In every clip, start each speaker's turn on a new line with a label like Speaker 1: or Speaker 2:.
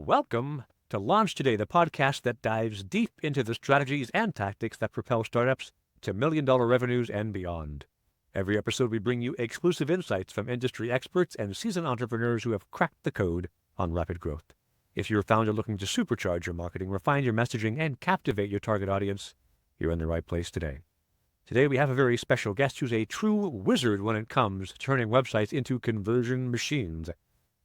Speaker 1: Welcome to Launch Today, the podcast that dives deep into the strategies and tactics that propel startups to million-dollar revenues and beyond. Every episode, we bring you exclusive insights from industry experts and seasoned entrepreneurs who have cracked the code on rapid growth. If you're a founder looking to supercharge your marketing, refine your messaging, and captivate your target audience, you're in the right place today. Today, we have a very special guest who's a true wizard when it comes to turning websites into conversion machines,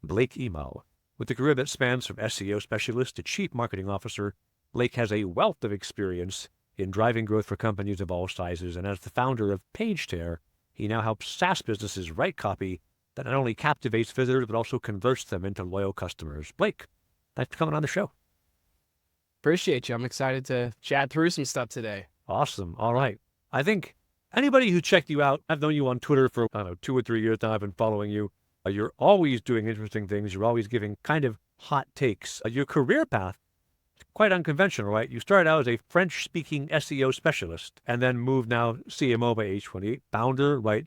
Speaker 1: Blake Emal. With a career that spans from SEO specialist to chief marketing officer, Blake has a wealth of experience in driving growth for companies of all sizes, and as the founder of PageTare, he now helps SaaS businesses write copy that not only captivates visitors, but also converts them into loyal customers. Blake, thanks for coming on the show.
Speaker 2: Appreciate you. I'm excited to chat through some stuff today.
Speaker 1: Awesome. All right. I think anybody who checked you out, I've known you on Twitter for, 2 or 3 years now. I've been following you. You're always doing interesting things. You're always giving kind of hot takes. Your career path is quite unconventional, right? You started out as a French-speaking SEO specialist and then moved now CMO by age 28, founder, right?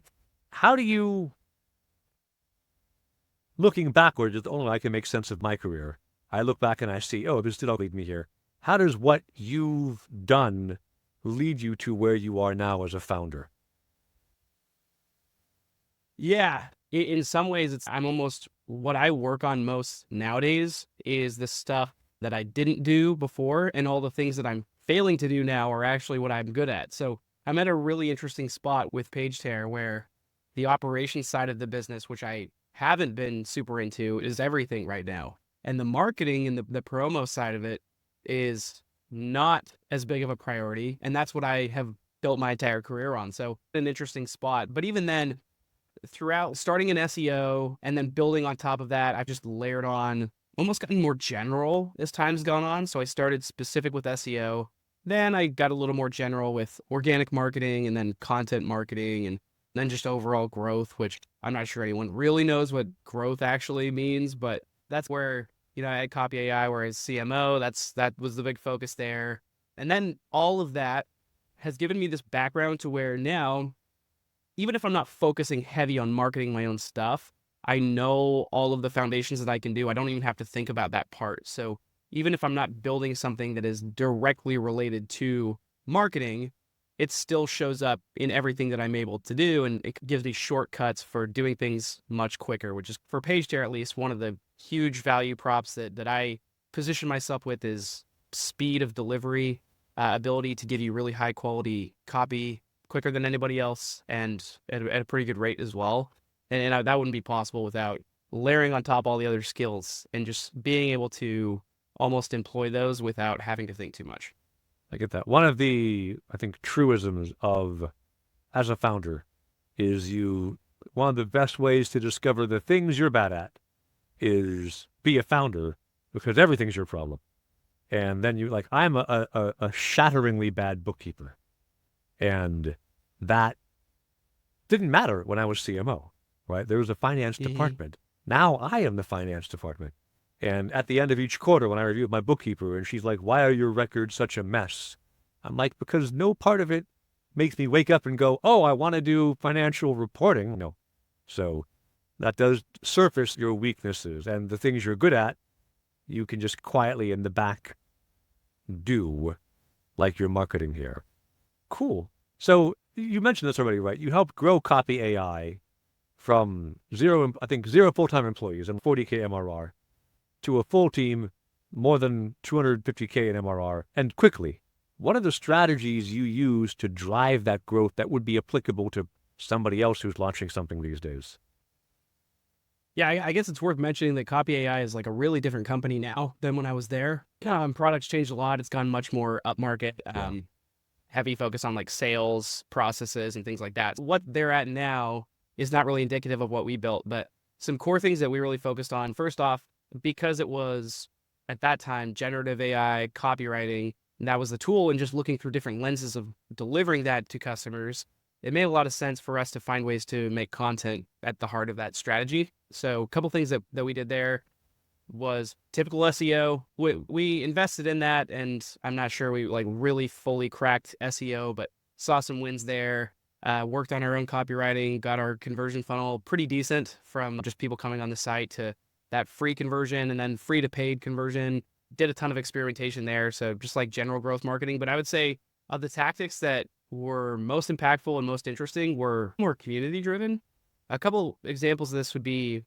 Speaker 1: How do you, looking backwards, is the only way I can make sense of my career. I look back and I see, this did all lead me here. How does what you've done lead you to where you are now as a founder?
Speaker 2: Yeah. In some ways, I'm almost what I work on most nowadays is the stuff that I didn't do before, and all the things that I'm failing to do now are actually what I'm good at. So I'm at a really interesting spot with PageTare where the operations side of the business, which I haven't been super into, is everything right now. And the marketing and the promo side of it is not as big of a priority. And that's what I have built my entire career on. So an interesting spot. But even then, throughout starting in SEO and then building on top of that, I've just layered on, almost gotten more general as time's gone on. So I started specific with SEO. Then I got a little more general with organic marketing and then content marketing and then just overall growth, which I'm not sure anyone really knows what growth actually means, but that's where, I had Copy AI, whereas CMO, that was the big focus there. And then all of that has given me this background to where now, even if I'm not focusing heavy on marketing my own stuff, I know all of the foundations that I can do. I don't even have to think about that part. So even if I'm not building something that is directly related to marketing, it still shows up in everything that I'm able to do. And it gives me shortcuts for doing things much quicker, which is, for PageTare at least, one of the huge value props that I position myself with is speed of delivery, ability to give you really high quality copy quicker than anybody else and at a pretty good rate as well. And that wouldn't be possible without layering on top all the other skills and just being able to almost employ those without having to think too much.
Speaker 1: I get that. One of the, I think, truisms of, as a founder, is one of the best ways to discover the things you're bad at is be a founder, because everything's your problem. And then I'm a shatteringly bad bookkeeper. And that didn't matter when I was CMO, right? There was a finance department. Now I am the finance department. And at the end of each quarter, when I review my bookkeeper, and she's like, "Why are your records such a mess?" I'm like, because no part of it makes me wake up and go, "Oh, I want to do financial reporting." No. So that does surface your weaknesses, and the things you're good at, you can just quietly in the back do, like your marketing here. Cool. So you mentioned this already, right? You helped grow Copy AI from zero full-time employees and 40K MRR to a full team, more than 250K in MRR, and quickly. What are the strategies you use to drive that growth that would be applicable to somebody else who's launching something these days?
Speaker 2: Yeah, I guess it's worth mentioning that Copy AI is like a really different company now than when I was there. Products changed a lot. It's gone much more upmarket. Heavy focus on like sales processes and things like that. What they're at now is not really indicative of what we built, but some core things that we really focused on. First off, because it was at that time generative AI copywriting, and that was the tool, and just looking through different lenses of delivering that to customers, it made a lot of sense for us to find ways to make content at the heart of that strategy. So a couple things that we did there was typical SEO. We invested in that, and I'm not sure we really fully cracked SEO, but saw some wins there. Worked on our own copywriting, got our conversion funnel pretty decent from just people coming on the site to that free conversion and then free to paid conversion. Did a ton of experimentation there. So just like general growth marketing. But I would say of the tactics that were most impactful and most interesting were more community driven. A couple examples of this would be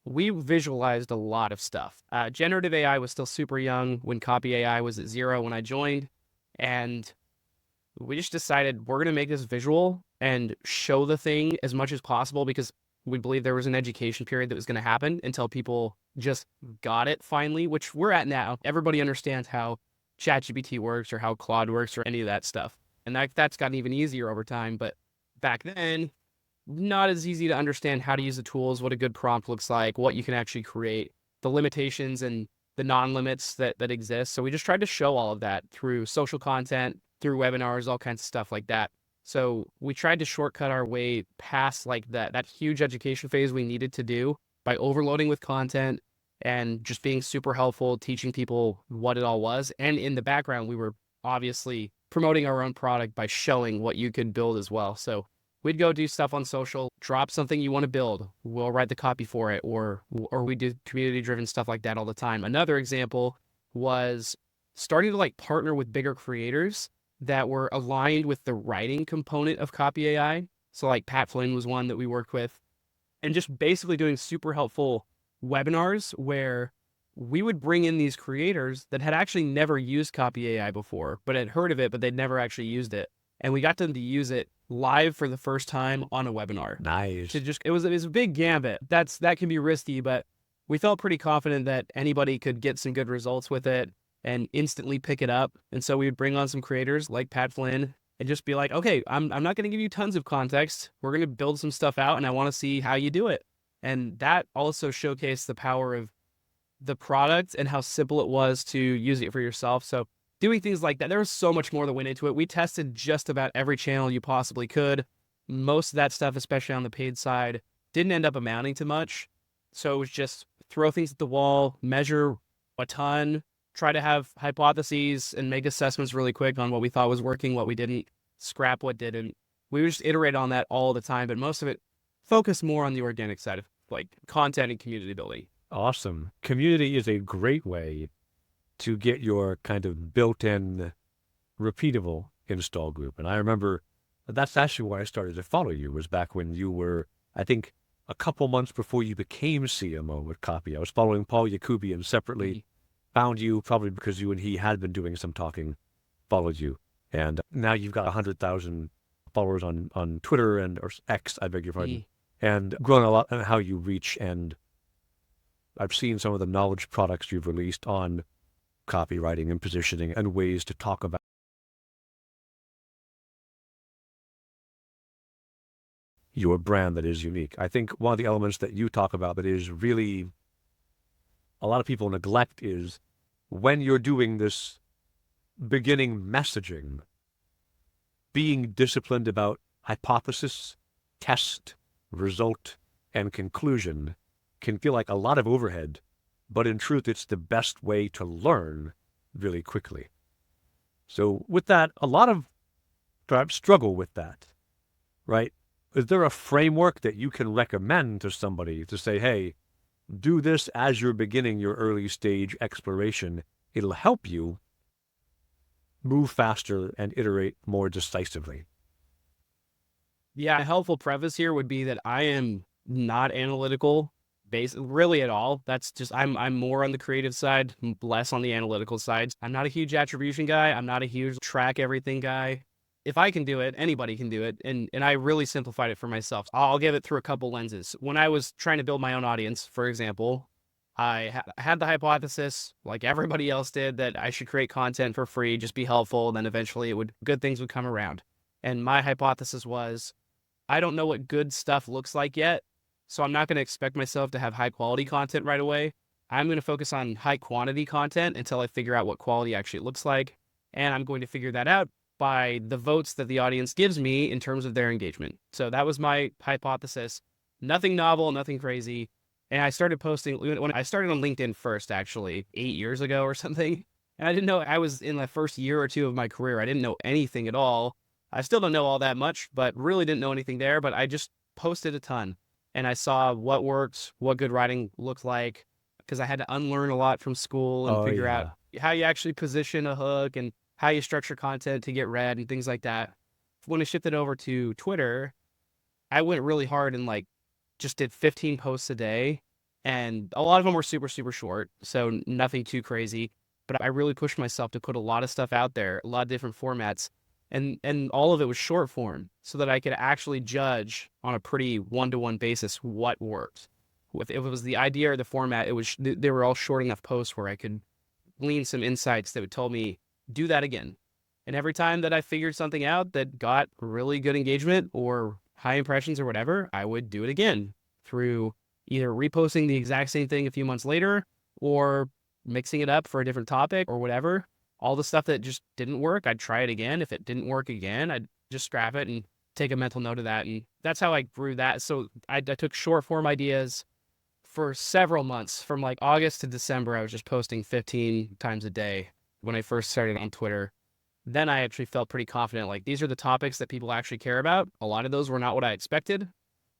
Speaker 2: we visualized a lot of stuff. Generative AI was still super young when copy AI was at 0 when I joined. And we just decided we're going to make this visual and show the thing as much as possible because we believe there was an education period that was going to happen until people just got it finally, which we're at now. Everybody understands how ChatGPT works or how Claude works or any of that stuff. And that's gotten even easier over time. But back then, not as easy to understand how to use the tools, what a good prompt looks like, what you can actually create, the limitations and the non-limits that exist. So we just tried to show all of that through social content, through webinars, all kinds of stuff like that. So we tried to shortcut our way past like that huge education phase we needed to do by overloading with content and just being super helpful, teaching people what it all was. And in the background, we were obviously promoting our own product by showing what you could build as well. So we'd go do stuff on social, drop something you want to build. We'll write the copy for it, or we do community-driven stuff like that all the time. Another example was starting to like partner with bigger creators that were aligned with the writing component of copy AI. So like Pat Flynn was one that we worked with, and just basically doing super helpful webinars where we would bring in these creators that had actually never used copy AI before, but had heard of it, but they'd never actually used it. And we got them to use it live for the first time on a webinar.
Speaker 1: Nice.
Speaker 2: It was a big gambit. That can be risky, but we felt pretty confident that anybody could get some good results with it and instantly pick it up. And so we would bring on some creators like Pat Flynn and just be like, okay, I'm not going to give you tons of context. We're going to build some stuff out and I want to see how you do it. And that also showcased the power of the product and how simple it was to use it for yourself. So doing things like that, there was so much more that went into it. We tested just about every channel you possibly could. Most of that stuff, especially on the paid side, didn't end up amounting to much. So it was just throw things at the wall, measure a ton, try to have hypotheses and make assessments really quick on what we thought was working, what we didn't, scrap what didn't. We would just iterate on that all the time, but most of it focused more on the organic side of like content and community building.
Speaker 1: Awesome. Community is a great way to get your kind of built-in repeatable install group. And I remember that's actually why I started to follow you, was back when you were, I think, a couple months before you became CMO with Copy. I was following Paul Yakubian separately, found you probably because you and he had been doing some talking, followed you. And now you've got 100,000 followers on Twitter or X, I beg your pardon, and grown a lot in how you reach. And I've seen some of the knowledge products you've released on copywriting and positioning and ways to talk about your brand that is unique. I think one of the elements that you talk about that is really a lot of people neglect is when you're doing this beginning messaging, being disciplined about hypothesis, test, result, and conclusion can feel like a lot of overhead, but in truth, it's the best way to learn really quickly. So with that, a lot of perhaps struggle with that, right? Is there a framework that you can recommend to somebody to say, hey, do this as you're beginning your early stage exploration? It'll help you move faster and iterate more decisively.
Speaker 2: Yeah, a helpful preface here would be that I am not analytical really at all. That's just I'm more on the creative side, less on the analytical side. I'm not a huge attribution guy. I'm not a huge track everything guy. If I can do it, anybody can do it. And I really simplified it for myself. I'll give it through a couple lenses. When I was trying to build my own audience, for example, I had the hypothesis, like everybody else did, that I should create content for free, just be helpful, and then eventually good things would come around. And my hypothesis was, I don't know what good stuff looks like yet, so I'm not going to expect myself to have high quality content right away. I'm going to focus on high quantity content until I figure out what quality actually looks like. And I'm going to figure that out by the votes that the audience gives me in terms of their engagement. So that was my hypothesis. Nothing novel, nothing crazy. And I started posting, when I started on LinkedIn first, actually, 8 years ago or something. And I didn't know, I was in the first year or two of my career. I didn't know anything at all. I still don't know all that much, but really didn't know anything there. But I just posted a ton. and I saw what worked, what good writing looked like, because I had to unlearn a lot from school and
Speaker 1: Oh,
Speaker 2: figure out
Speaker 1: yeah.
Speaker 2: how you actually position a hook and how you structure content to get read and things like that. When I shifted over to Twitter, I went really hard and like just did 15 posts a day. And a lot of them were super, super short. So nothing too crazy. But I really pushed myself to put a lot of stuff out there, a lot of different formats. And all of it was short form so that I could actually judge on a pretty one-to-one basis what worked. If it was the idea or the format, it was they were all short enough posts where I could glean some insights that would tell me, do that again. And every time that I figured something out that got really good engagement or high impressions or whatever, I would do it again through either reposting the exact same thing a few months later or mixing it up for a different topic or whatever. All the stuff that just didn't work, I'd try it again. If it didn't work again, I'd just scrap it and take a mental note of that. And that's how I grew that. So I took short form ideas for several months. From like August to December, I was just posting 15 times a day when I first started on Twitter. Then I actually felt pretty confident. Like, these are the topics that people actually care about. A lot of those were not what I expected.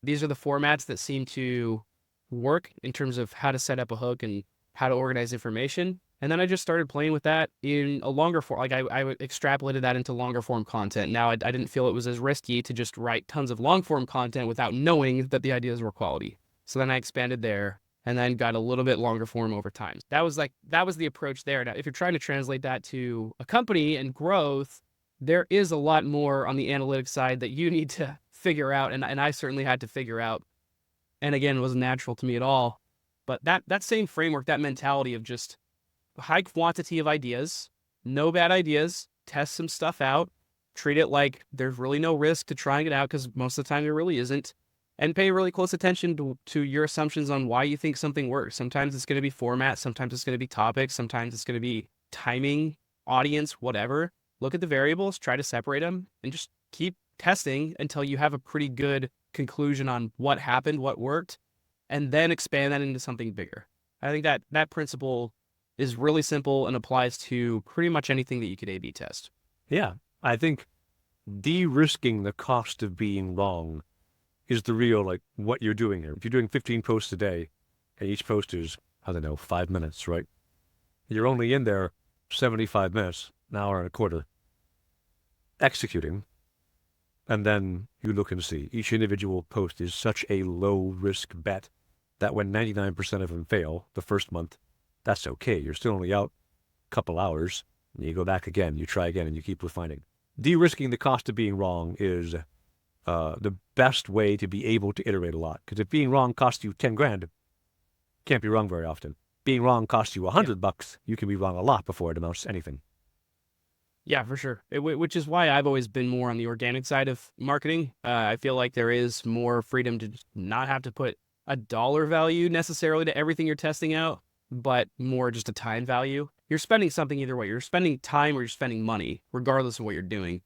Speaker 2: These are the formats that seem to work in terms of how to set up a hook and how to organize information. And then I just started playing with that in a longer form. Like, I extrapolated that into longer form content. Now, I didn't feel it was as risky to just write tons of long form content without knowing that the ideas were quality. So then I expanded there and then got a little bit longer form over time. That was the approach there. Now, if you're trying to translate that to a company and growth, there is a lot more on the analytics side that you need to figure out. And I certainly had to figure out. And again, it wasn't natural to me at all. But that same framework, that mentality of just high quantity of ideas, no bad ideas, test some stuff out, treat it like there's really no risk to trying it out because most of the time there really isn't, and pay really close attention to your assumptions on why you think something works. Sometimes it's going to be format, sometimes it's going to be topics, sometimes it's going to be timing, audience, whatever. Look at the variables, try to separate them, and just keep testing until you have a pretty good conclusion on what happened, what worked, and then expand that into something bigger. I think that principle is really simple and applies to pretty much anything that you could A/B test.
Speaker 1: Yeah. I think de-risking the cost of being wrong is the real, like, what you're doing here. If you're doing 15 posts a day and each post is, I don't know, 5 minutes, right? You're only in there 75 minutes, an hour and a quarter, executing. And then you look and see each individual post is such a low risk bet that when 99% of them fail the first month, that's okay. You're still only out a couple hours. And you go back again, you try again, and you keep refining. De-risking the cost of being wrong is the best way to be able to iterate a lot. Because if being wrong costs you 10 grand, can't be wrong very often. Being wrong costs you $100, you can be wrong a lot before it amounts to anything.
Speaker 2: Yeah, for sure. Which is why I've always been more on the organic side of marketing. I feel like there is more freedom to just not have to put a dollar value necessarily to everything you're testing out, but more just a time value. You're spending something either way. You're spending time or you're spending money, regardless of what you're doing.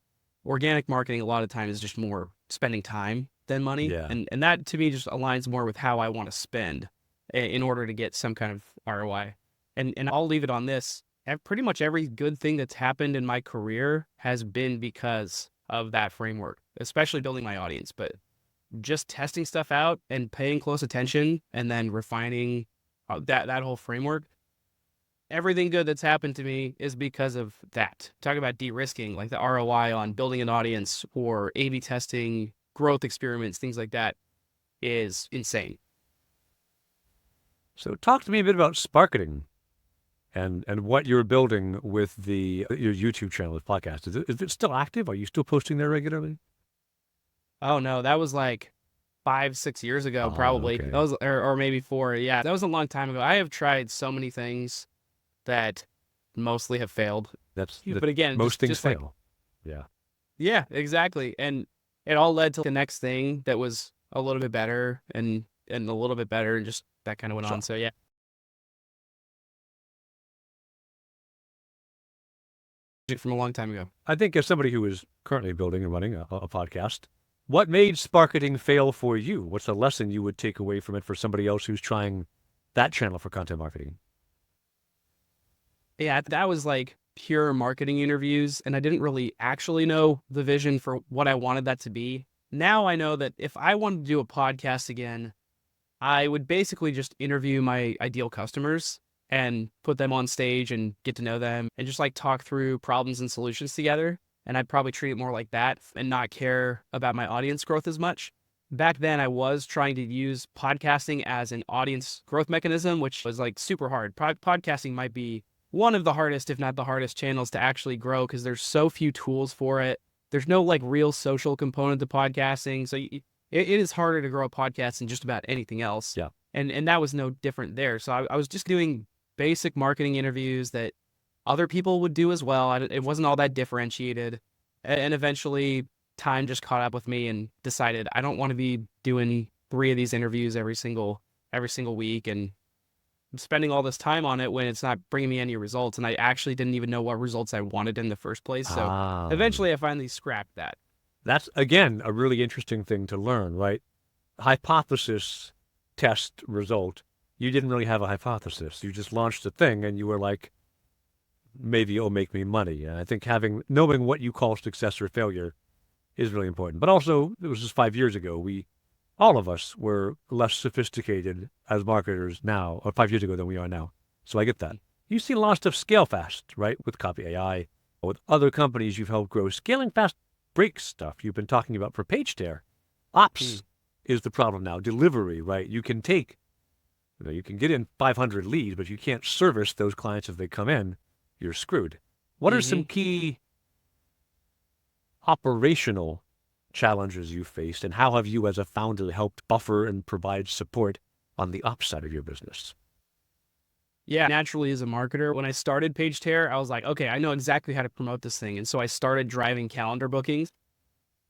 Speaker 2: Organic marketing a lot of times is just more spending time than money.
Speaker 1: Yeah.
Speaker 2: And that to me just aligns more with how I want to spend in order to get some kind of ROI. And I'll leave it on this. Pretty much every good thing that's happened in my career has been because of that framework, especially building my audience, but just testing stuff out and paying close attention and then refining that whole framework. Everything good that's happened to me is because of that. Talk about de-risking, like the ROI on building an audience or A/B testing, growth experiments, things like that is insane.
Speaker 1: So talk to me a bit about Sparketing and what you're building with your YouTube channel, the podcast. Is it still active? Are you still posting there regularly?
Speaker 2: Oh no, that was like 5-6 years ago, probably.
Speaker 1: Okay.
Speaker 2: That was, or maybe 4. Yeah, that was a long time ago. I have tried so many things that mostly have failed. But again,
Speaker 1: most things
Speaker 2: just like,
Speaker 1: fail. Yeah.
Speaker 2: yeah, exactly. And it all led to the next thing that was a little bit better and a little bit better, and just that kind of went on. So yeah. From a long time ago.
Speaker 1: I think as somebody who is currently building and running a podcast, what made Sparketing fail for you? What's a lesson you would take away from it for somebody else who's trying that channel for content marketing?
Speaker 2: Yeah, that was like pure marketing interviews, and I didn't really actually know the vision for what I wanted that to be. Now I know that if I wanted to do a podcast again, I would basically just interview my ideal customers and put them on stage and get to know them and just like talk through problems and solutions together. And I'd probably treat it more like that and not care about my audience growth as much. Back then, I was trying to use podcasting as an audience growth mechanism, which was like super hard. Podcasting might be one of the hardest, if not the hardest, channels to actually grow because there's so few tools for it. There's no like real social component to podcasting. So it is harder to grow a podcast than just about anything else.
Speaker 1: Yeah.
Speaker 2: And that was no different there. So I was just doing basic marketing interviews that other people would do as well. It wasn't all that differentiated. And eventually time just caught up with me and decided I don't want to be doing 3 of these interviews every single week and spending all this time on it when it's not bringing me any results. And I actually didn't even know what results I wanted in the first place. So eventually I finally scrapped that.
Speaker 1: That's, again, a really interesting thing to learn, right? Hypothesis, test, result. You didn't really have a hypothesis. You just launched a thing and you were like, maybe it'll make me money. And I think knowing what you call success or failure is really important. But also, it was just 5 years ago. All of us were less sophisticated as marketers now, or 5 years ago than we are now. So I get that. You see a lot of stuff scale fast, right? With Copy AI, with other companies you've helped grow. Scaling fast breaks stuff. You've been talking about for PageTare. Ops is the problem now. Delivery, right? You can get in 500 leads, but you can't service those clients if they come in. You're screwed. What are some key operational challenges you faced, and how have you as a founder helped buffer and provide support on the ops side of your business?
Speaker 2: Yeah, naturally as a marketer, when I started PageTare, I was like, okay, I know exactly how to promote this thing. And so I started driving calendar bookings.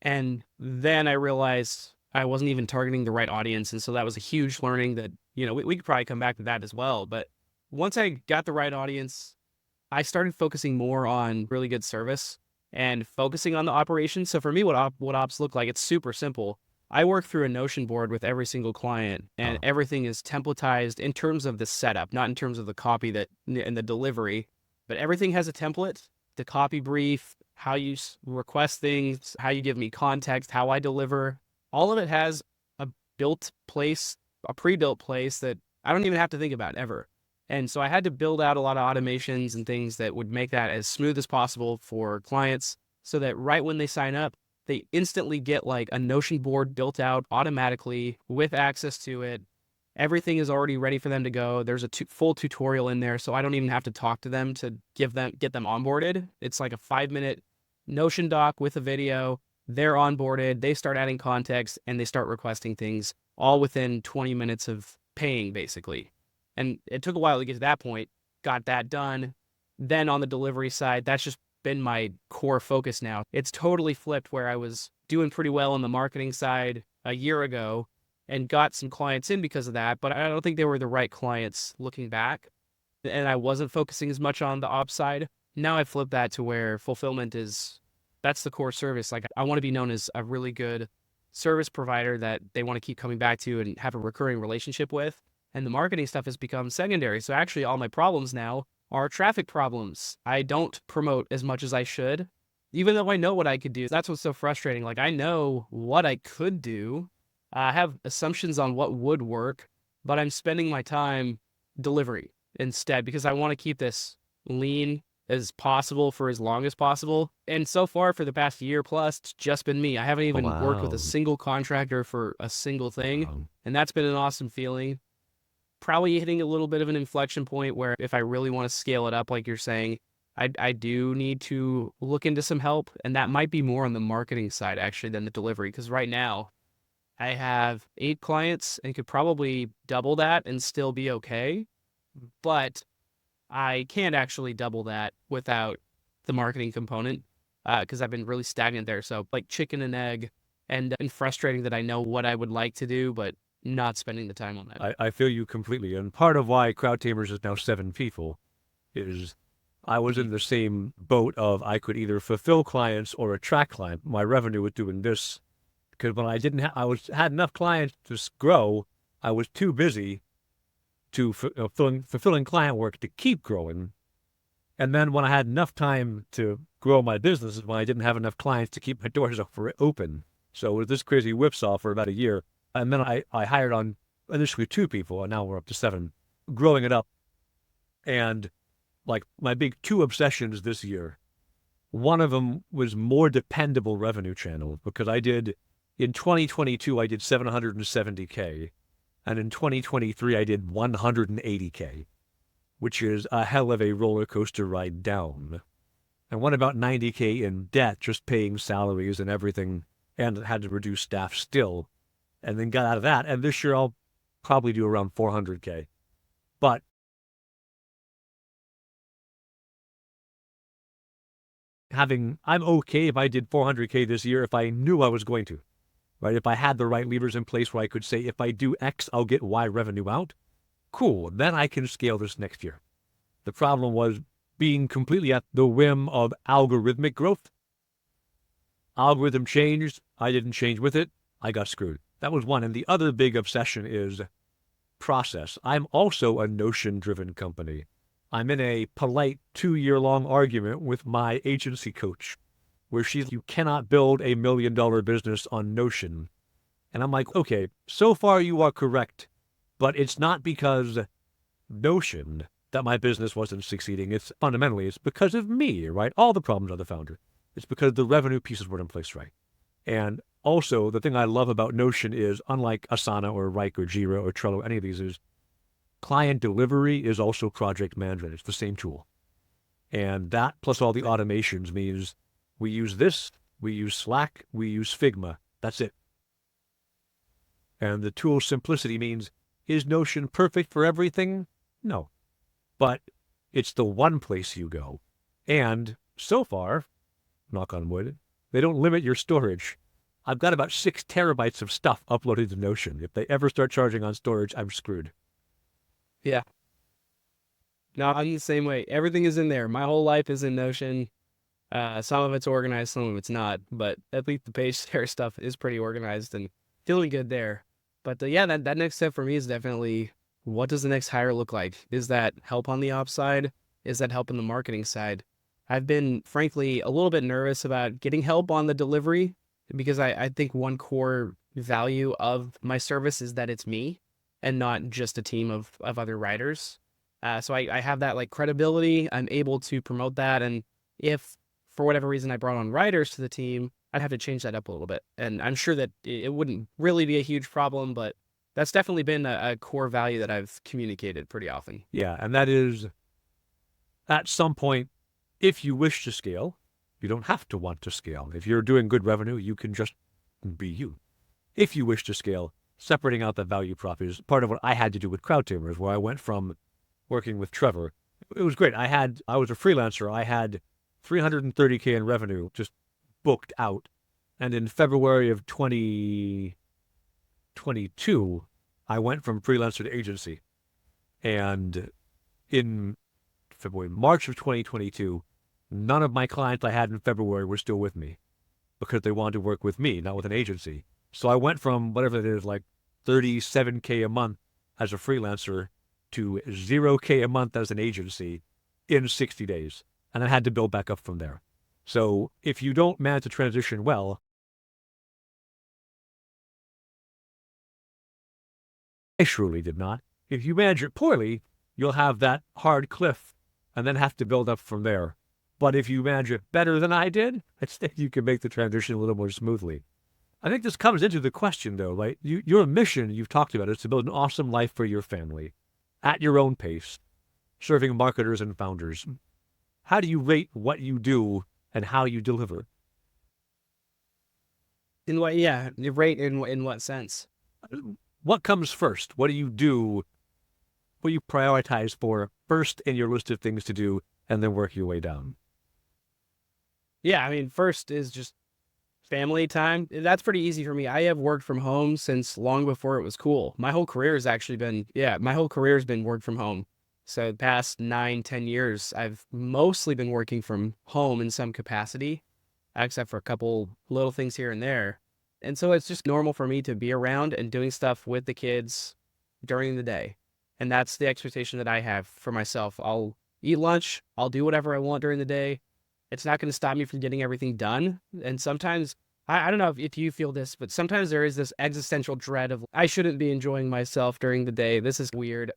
Speaker 2: And then I realized I wasn't even targeting the right audience. And so that was a huge learning that, we could probably come back to that as well. But once I got the right audience, I started focusing more on really good service and focusing on the operations. So for me, what ops look like, it's super simple. I work through a Notion board with every single client, and everything is templatized in terms of the setup, not in terms of the copy and the delivery, but everything has a template, the copy brief, how you request things, how you give me context, how I deliver. All of it has a pre-built place that I don't even have to think about ever. And so I had to build out a lot of automations and things that would make that as smooth as possible for clients so that right when they sign up, they instantly get like a Notion board built out automatically with access to it. Everything is already ready for them to go. There's a full tutorial in there, so I don't even have to talk to them to get them onboarded. It's like a 5-minute Notion doc with a video. They're onboarded. They start adding context and they start requesting things all within 20 minutes of paying, basically. And it took a while to get to that point. Got that done. Then on the delivery side, that's just been my core focus now. It's totally flipped where I was doing pretty well on the marketing side a year ago and got some clients in because of that, but I don't think they were the right clients looking back. And I wasn't focusing as much on the ops side. Now I flipped that to where fulfillment that's the core service. Like I want to be known as a really good service provider that they want to keep coming back to and have a recurring relationship with. And the marketing stuff has become secondary. So actually all my problems now are traffic problems. I don't promote as much as I should, even though I know what I could do. That's what's so frustrating. Like I know what I could do. I have assumptions on what would work, but I'm spending my time delivery instead because I want to keep this lean as possible for as long as possible. And so far for the past year plus, it's just been me. I haven't even worked with a single contractor for a single thing. And that's been an awesome feeling. Probably hitting a little bit of an inflection point where if I really want to scale it up, like you're saying, I do need to look into some help. And that might be more on the marketing side, actually, than the delivery. Because right now, I have 8 clients and could probably double that and still be okay. But I can't actually double that without the marketing component because I've been really stagnant there. So like chicken and egg and frustrating that I know what I would like to do, but not spending the time on that.
Speaker 1: I feel you completely. And part of why Crowd Tamers is now 7 people is I was in the same boat of I could either fulfill clients or attract clients. My revenue was doing this because when I had enough clients to grow, I was too busy to fulfilling client work to keep growing. And then when I had enough time to grow my business is when I didn't have enough clients to keep my doors open. So it was this crazy whipsaw for about a year. And then I hired on initially 2 people, and now we're up to 7, growing it up. And like my big 2 obsessions this year, one of them was more dependable revenue channels, because in 2022, I did 770K. And in 2023, I did 180K, which is a hell of a roller coaster ride down. And went about 90K in debt, just paying salaries and everything, and had to reduce staff still. And then got out of that. And this year, I'll probably do around 400K. But I'm okay if I did 400K this year if I knew I was going to, right? If I had the right levers in place where I could say, if I do X, I'll get Y revenue out. Cool. Then I can scale this next year. The problem was being completely at the whim of algorithmic growth. Algorithm changed. I didn't change with it. I got screwed. That was one. And the other big obsession is process. I'm also a Notion-driven company. I'm in a polite 2-year-long argument with my agency coach where you cannot build $1 million business on Notion. And I'm like, okay, so far you are correct, but it's not because Notion that my business wasn't succeeding. It's because of me, right? All the problems are the founder. It's because the revenue pieces weren't in place right. And also, the thing I love about Notion is, unlike Asana or Rike or Jira or Trello, any of these, is client delivery is also project management. It's the same tool. And that plus all the automations means we use this, we use Slack, we use Figma. That's it. And the tool simplicity means, is Notion perfect for everything? No. But it's the one place you go. And so far, knock on wood, they don't limit your storage. I've got about 6 terabytes of stuff uploaded to Notion. If they ever start charging on storage, I'm screwed.
Speaker 2: Yeah. No, I'm the same way. Everything is in there. My whole life is in Notion. Some of it's organized, some of it's not. But at least the PageTare stuff is pretty organized and feeling good there. But yeah, that next step for me is definitely, what does the next hire look like? Is that help on the ops side? Is that help on the marketing side? I've been, frankly, a little bit nervous about getting help on the delivery because I think one core value of my service is that it's me and not just a team of other writers. So I have that like credibility. I'm able to promote that. And if for whatever reason I brought on writers to the team, I'd have to change that up a little bit. And I'm sure that it wouldn't really be a huge problem, but that's definitely been a core value that I've communicated pretty often.
Speaker 1: Yeah, and that is, at some point, if you wish to scale, you don't have to want to scale. If you're doing good revenue, you can just be you. If you wish to scale, separating out the value prop is part of what I had to do with CrowdTamers, where I went from working with Trevor. It was great. I was a freelancer. I had 330K in revenue just booked out. And in February of 2022, I went from freelancer to agency. And in March of 2022, none of my clients I had in February were still with me because they wanted to work with me, not with an agency. So I went from whatever it is, like 37K a month as a freelancer to 0K a month as an agency in 60 days. And I had to build back up from there. So if you don't manage to transition well, I surely did not. If you manage it poorly, you'll have that hard cliff and then have to build up from there. But if you manage it better than I did, I think you can make the transition a little more smoothly. I think this comes into the question, though, right? Your mission, you've talked about, is to build an awesome life for your family at your own pace, serving marketers and founders. How do you rate what you do and how you deliver?
Speaker 2: In what, yeah, rate in what sense?
Speaker 1: What comes first? What do you do? What do you prioritize for first in your list of things to do and then work your way down?
Speaker 2: Yeah, I mean, first is just family time. That's pretty easy for me. I have worked from home since long before it was cool. My whole career has been work from home. So the past 9-10 years, I've mostly been working from home in some capacity, except for a couple little things here and there. And so it's just normal for me to be around and doing stuff with the kids during the day. And that's the expectation that I have for myself. I'll eat lunch. I'll do whatever I want during the day. It's not going to stop me from getting everything done. And sometimes I don't know if you feel this, but sometimes there is this existential dread of I shouldn't be enjoying myself during the day. This is weird.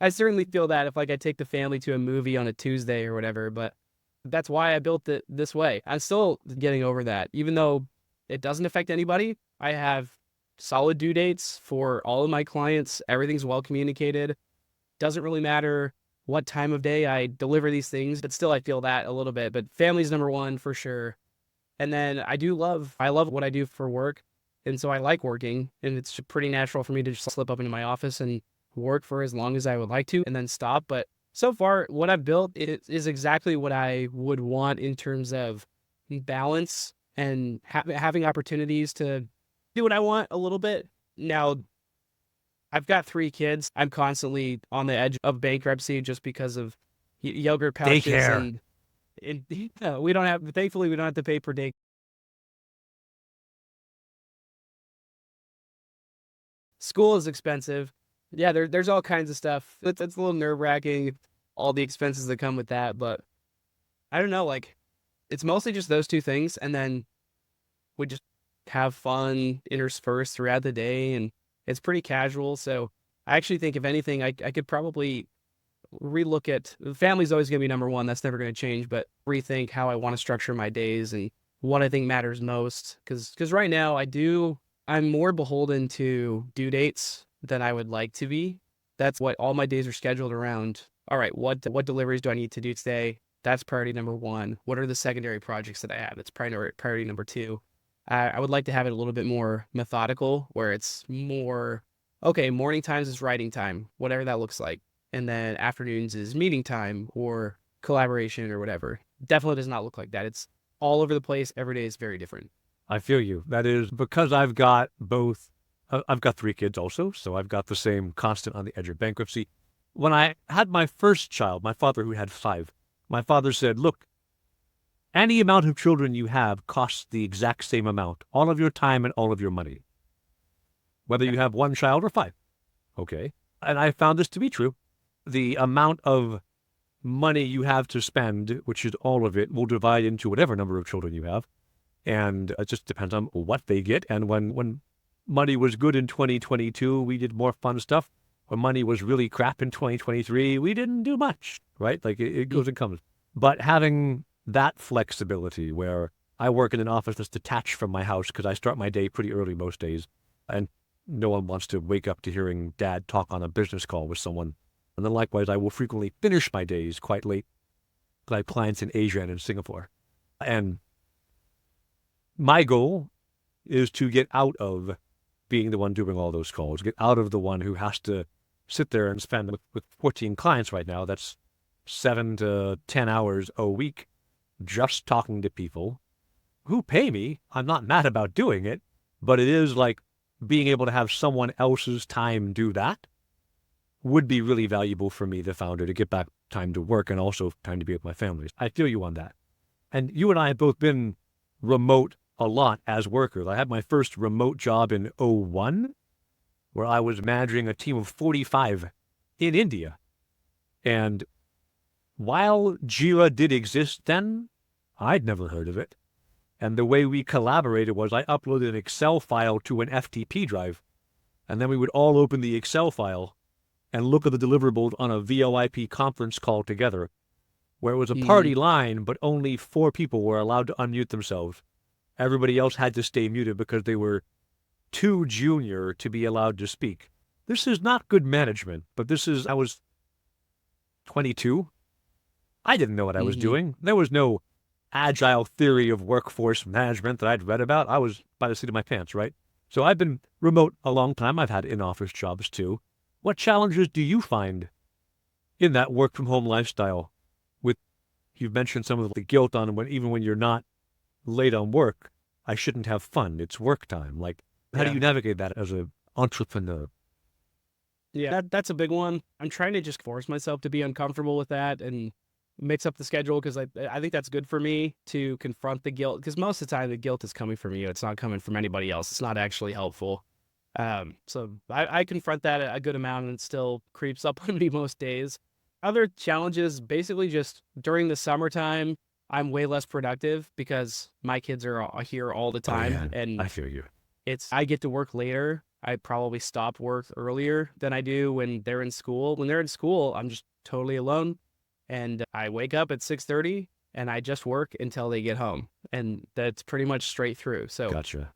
Speaker 2: I certainly feel that if like I take the family to a movie on a Tuesday or whatever, but that's why I built it this way. I'm still getting over that. Even though it doesn't affect anybody, I have solid due dates for all of my clients. Everything's well communicated. Doesn't really matter what time of day I deliver these things, but still I feel that a little bit. But family's number one for sure. And then I love what I do for work. And so I like working, and it's pretty natural for me to just slip up into my office and work for as long as I would like to and then stop. But so far, what I've built is exactly what I would want in terms of balance and having opportunities to do what I want a little bit. Now, I've got 3 kids. I'm constantly on the edge of bankruptcy just because of yogurt pouches
Speaker 1: Daycare.
Speaker 2: and we don't have, thankfully, we don't have to pay per day. School is expensive. Yeah, there's all kinds of stuff. It's a little nerve wracking, all the expenses that come with that. But I don't know, like it's mostly just those 2 things, and then we just have fun interspersed throughout the day, and it's pretty casual. So I actually think if anything, I could probably relook at family's always going to be number one. That's never going to change, but rethink how I want to structure my days and what I think matters most. Because right now I'm more beholden to due dates than I would like to be. That's what all my days are scheduled around. All right, what deliveries do I need to do today? That's priority number one. What are the secondary projects that I have? That's priority number two. I would like to have it a little bit more methodical, where it's more, okay, morning times is writing time, whatever that looks like. And then afternoons is meeting time or collaboration or whatever. Definitely does not look like that. It's all over the place. Every day is very different.
Speaker 1: I feel you. That is because I've got both. I've got 3 kids also, so I've got the same constant on the edge of bankruptcy. When I had my first child, my father, who had 5, my father said, look, any amount of children you have costs the exact same amount, all of your time and all of your money, whether you have 1 child or 5. Okay. And I found this to be true. The amount of money you have to spend, which is all of it, will divide into whatever number of children you have. And it just depends on what they get. And when money was good in 2022, we did more fun stuff. When money was really crap in 2023, we didn't do much, right? Like it goes and comes. But having that flexibility where I work in an office that's detached from my house because I start my day pretty early most days, and no one wants to wake up to hearing dad talk on a business call with someone. And then likewise, I will frequently finish my days quite late because I have clients in Asia and in Singapore. And my goal is to get out of being the one doing all those calls, get out of the one who has to sit there and spend with 14 clients right now. That's 7 to 10 hours a week just talking to people who pay me. I'm not mad about doing it, but it is like being able to have someone else's time do that would be really valuable for me, the founder, to get back time to work and also time to be with my family. I feel you on that. And you and I have both been remote a lot as workers. I had my first remote job in '01, where I was managing a team of 45 in India. And while Jira did exist then, I'd never heard of it. And the way we collaborated was I uploaded an Excel file to an FTP drive, and then we would all open the Excel file and look at the deliverables on a VoIP conference call together, where it was a party line, but only 4 people were allowed to unmute themselves. Everybody else had to stay muted because they were too junior to be allowed to speak. This is not good management, but I was 22. I didn't know what I was doing. There was no agile theory of workforce management that I'd read about. I was by the seat of my pants, right? So I've been remote a long time. I've had in-office jobs too. What challenges do you find in that work-from-home lifestyle? You've mentioned some of the guilt on even when you're not late on work, I shouldn't have fun. It's work time. Like, how do you navigate that as an entrepreneur?
Speaker 2: Yeah, that's a big one. I'm trying to just force myself to be uncomfortable with that and mix up the schedule because I think that's good for me to confront the guilt, because most of the time the guilt is coming from you. It's not coming from anybody else. It's not actually helpful. So I confront that a good amount, and it still creeps up on me most days. Other challenges, basically just during the summertime, I'm way less productive because my kids are here all the
Speaker 1: Oh
Speaker 2: time,
Speaker 1: yeah,
Speaker 2: and
Speaker 1: I feel you.
Speaker 2: I get to work later. I probably stop work earlier than I do when they're in school. When they're in school, I'm just totally alone, and I wake up at 6:30 and I just work until they get home, and that's pretty much straight through. So
Speaker 1: Gotcha.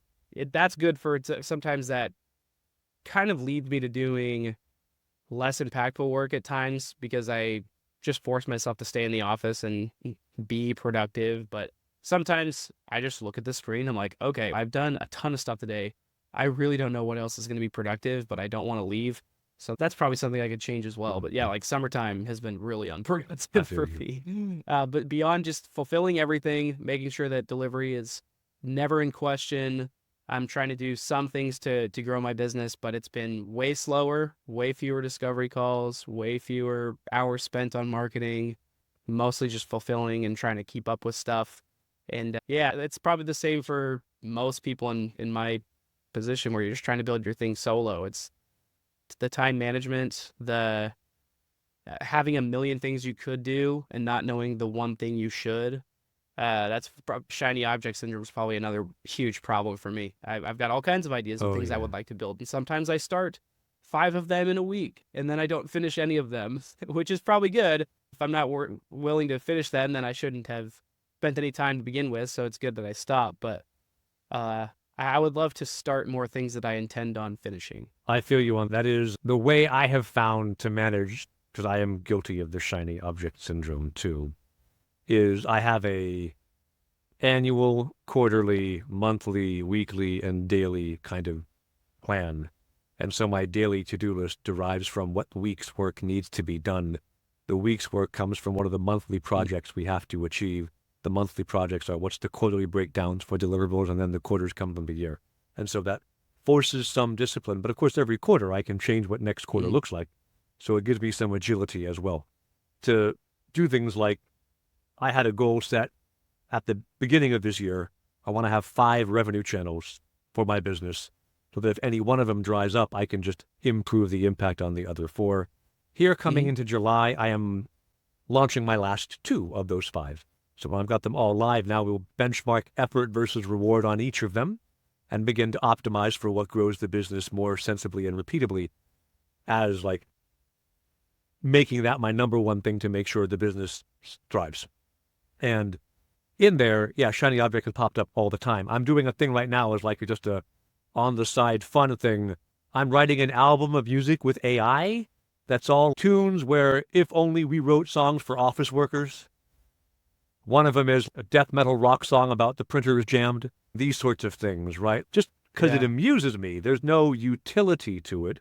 Speaker 2: that's good for sometimes that kind of leads me to doing less impactful work at times because I just force myself to stay in the office and be productive. But sometimes I just look at the screen. I'm like, okay, I've done a ton of stuff today. I really don't know what else is going to be productive, but I don't want to leave. So that's probably something I could change as well. But yeah,
Speaker 1: Mhm.
Speaker 2: like summertime has been really
Speaker 1: I
Speaker 2: unproductive
Speaker 1: feel
Speaker 2: for
Speaker 1: you.
Speaker 2: me. But beyond just fulfilling everything, making sure that delivery is never in question, I'm trying to do some things to grow my business, but it's been way slower, way fewer discovery calls, way fewer hours spent on marketing, mostly just fulfilling and trying to keep up with stuff. And yeah, it's probably the same for most people in my position where you're just trying to build your thing solo. It's the time management, the having a million things you could do and not knowing the one thing you should. Shiny object syndrome is probably another huge problem for me. I've got all kinds of ideas of
Speaker 1: Oh
Speaker 2: things I
Speaker 1: yeah.
Speaker 2: would like to build, and sometimes I start 5 of them in a week, and then I don't finish any of them, which is probably good. If I'm not willing to finish them, then I shouldn't have spent any time to begin with. So it's good that I stop. But I would love to start more things that I intend on finishing.
Speaker 1: I feel you on that. Is the way I have found to manage, because I am guilty of the shiny object syndrome too, is I have a annual, quarterly, monthly, weekly, and daily kind of plan. And so my daily to-do list derives from what week's work needs to be done. The week's work comes from what are the monthly
Speaker 2: Mm.
Speaker 1: projects we have to achieve. The monthly projects are what's the quarterly breakdowns for deliverables, and then the quarters come from the year. And so that forces some discipline. But of course, every quarter I can change what next quarter
Speaker 2: Mm.
Speaker 1: looks like. So it gives me some agility as well to do things like I had a goal set at the beginning of this year. I want to have 5 revenue channels for my business so that if any one of them dries up, I can just improve the impact on the other 4. Here, coming
Speaker 2: Mm.
Speaker 1: into July, I am launching my last 2 of those 5. So when I've got them all live, now we'll benchmark effort versus reward on each of them and begin to optimize for what grows the business more sensibly and repeatably as like making that my number one thing to make sure the business thrives. And in there, yeah, shiny object has popped up all the time. I'm doing a thing right now as like just a on the side fun thing. I'm writing an album of music with AI that's all tunes where if only we wrote songs for office workers. One of them is a death metal rock song about the printer is jammed. These sorts of things, right? Just because it
Speaker 2: Yeah.
Speaker 1: amuses me. There's no utility to it.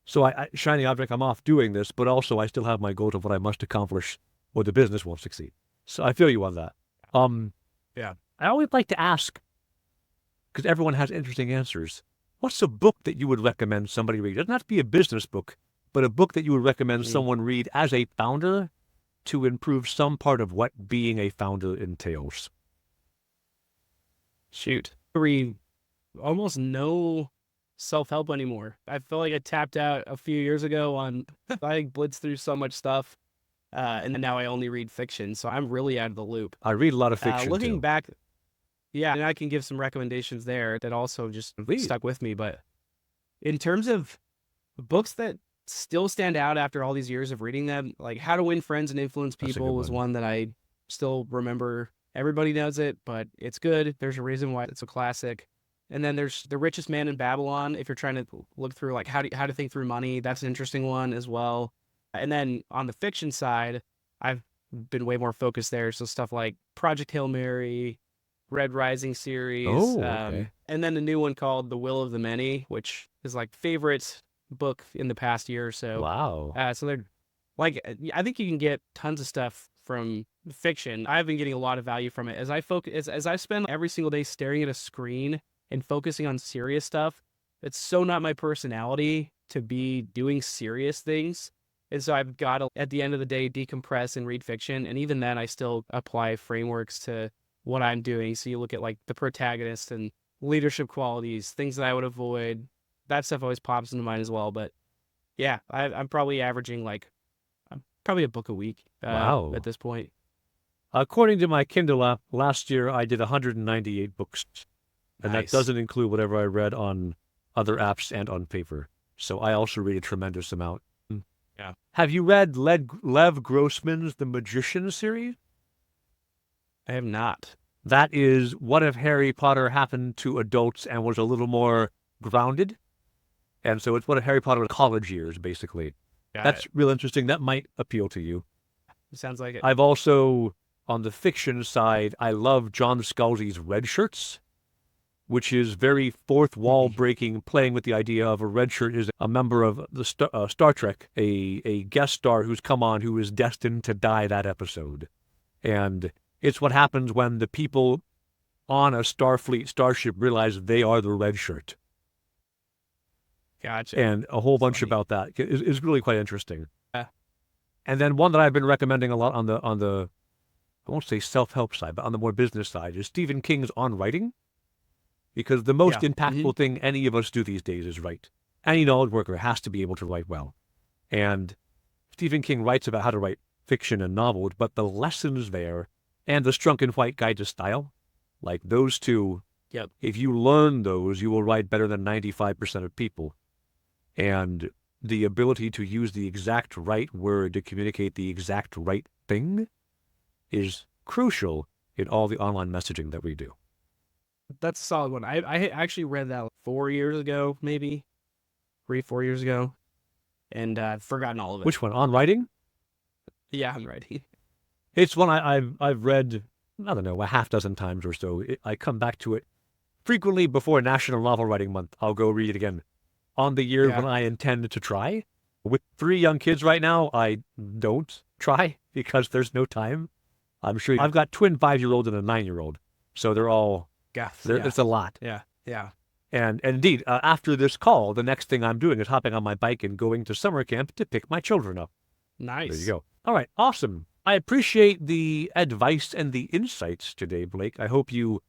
Speaker 1: So shiny object, I'm off doing this, but also I still have my goal of what I must accomplish or the business won't succeed. So I feel you on that. Um,
Speaker 2: Yeah.
Speaker 1: I always like to ask, because everyone has interesting answers. What's a book that you would recommend somebody read? It doesn't have to be a business book, but a book that you would recommend
Speaker 2: Mm.
Speaker 1: someone read as a founder to improve some part of what being a founder entails.
Speaker 2: Shoot. Read almost no self-help anymore. I feel like I tapped out a few years ago on I blitzed through so much stuff, and now I only read fiction, so I'm really out of the loop.
Speaker 1: I read a lot of fiction
Speaker 2: Looking
Speaker 1: too.
Speaker 2: back, yeah, and I can give some recommendations there that also just
Speaker 1: Please.
Speaker 2: stuck with me. But in terms of books that still stand out after all these years of reading them, like How to Win Friends and Influence
Speaker 1: That's a good
Speaker 2: People was
Speaker 1: one.
Speaker 2: one that I still remember. Everybody knows it, but it's good. There's a reason why it's a classic. And then there's The Richest Man in Babylon. If you're trying to look through like how to think through money, that's an interesting one as well. And then on the fiction side, I've been way more focused there. So stuff like Project Hail Mary, Red Rising series,
Speaker 1: Oh, okay.
Speaker 2: and then a new one called The Will of the Many, which is like favorite book in the past year or so.
Speaker 1: Wow.
Speaker 2: So they're like, I think you can get tons of stuff from fiction. I've been getting a lot of value from it as I focus, as I spend every single day staring at a screen and focusing on serious stuff. It's so not my personality to be doing serious things. And so I've got to, at the end of the day, decompress and read fiction. And even then, I still apply frameworks to what I'm doing. So you look at like the protagonist and leadership qualities, things that I would avoid. That stuff always pops into mind as well. But yeah, I'm probably averaging like, I'm probably a book a week at
Speaker 1: Wow.
Speaker 2: this point.
Speaker 1: According to my Kindle app, last year I did 198 books, and that
Speaker 2: Nice.
Speaker 1: doesn't include whatever I read on other apps and on paper. So I also read a tremendous amount.
Speaker 2: Yeah.
Speaker 1: Have you read Lev Grossman's The Magician series?
Speaker 2: I have not.
Speaker 1: That is what if Harry Potter happened to adults and was a little more grounded? And so it's what if Harry Potter was college years, basically.
Speaker 2: Got
Speaker 1: That's
Speaker 2: it.
Speaker 1: real interesting. That might appeal to you.
Speaker 2: Sounds like it.
Speaker 1: I've also, on the fiction side, I love John Scalzi's Red Shirts, which is very fourth wall breaking, playing with the idea of a red shirt is a member of the Star Trek, a guest star who's come on who is destined to die that episode. And it's what happens when the people on a Starfleet starship realize they are the red shirt.
Speaker 2: Gotcha.
Speaker 1: And a whole bunch
Speaker 2: Funny.
Speaker 1: about that is really quite interesting.
Speaker 2: Yeah.
Speaker 1: And then one that I've been recommending a lot on the I won't say self-help side, but on the more business side is Stephen King's On Writing. Because the most
Speaker 2: Yeah.
Speaker 1: impactful thing any of us do these days is write. Any knowledge worker has to be able to write well. And Stephen King writes about how to write fiction and novels, but the lessons there and the Strunk and White Guide to Style, like those two,
Speaker 2: Yep.
Speaker 1: if you learn those, you will write better than 95% of people. And the ability to use the exact right word to communicate the exact right thing is crucial in all the online messaging that we do.
Speaker 2: That's a solid one. I actually read that 4 years ago, maybe 3-4 years ago, and I've forgotten all of it.
Speaker 1: Which one? On Writing?
Speaker 2: Yeah, I'm writing.
Speaker 1: It's one I've read, I don't know, a half dozen times or so. I come back to it frequently before National Novel Writing Month. I'll go read it again on the year when I intend to try. With 3 young kids right now, I don't try because there's no time. I'm sure I've got twin 5-year-old and a 9-year-old, so they're all it's a lot.
Speaker 2: Yeah.
Speaker 1: And indeed, after this call, the next thing I'm doing is hopping on my bike and going to summer camp to pick my children up.
Speaker 2: Nice.
Speaker 1: There you go. All right, awesome. I appreciate the advice and the insights today, Blake. I hope you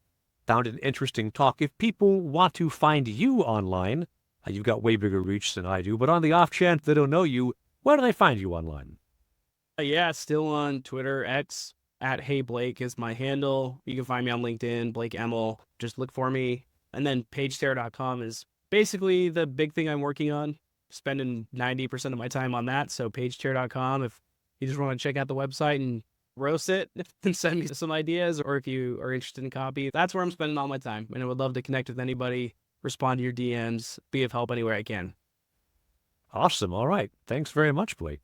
Speaker 1: found an interesting talk. If people want to find you online, you've got way bigger reach than I do, but on the off chance they don't know you, where do they find you online?
Speaker 2: Yeah, still on Twitter. X at Hey Blake is my handle. You can find me on LinkedIn, Blake Emal. Just look for me. And then PageTare.com is basically the big thing I'm working on. Spending 90% of my time on that. So PageTare.com, if you just want to check out the website and roast it and send me some ideas, or if you are interested in copy, that's where I'm spending all my time. And I would love to connect with anybody, respond to your DMs, be of help anywhere I can.
Speaker 1: Awesome. All right. Thanks very much, Blake.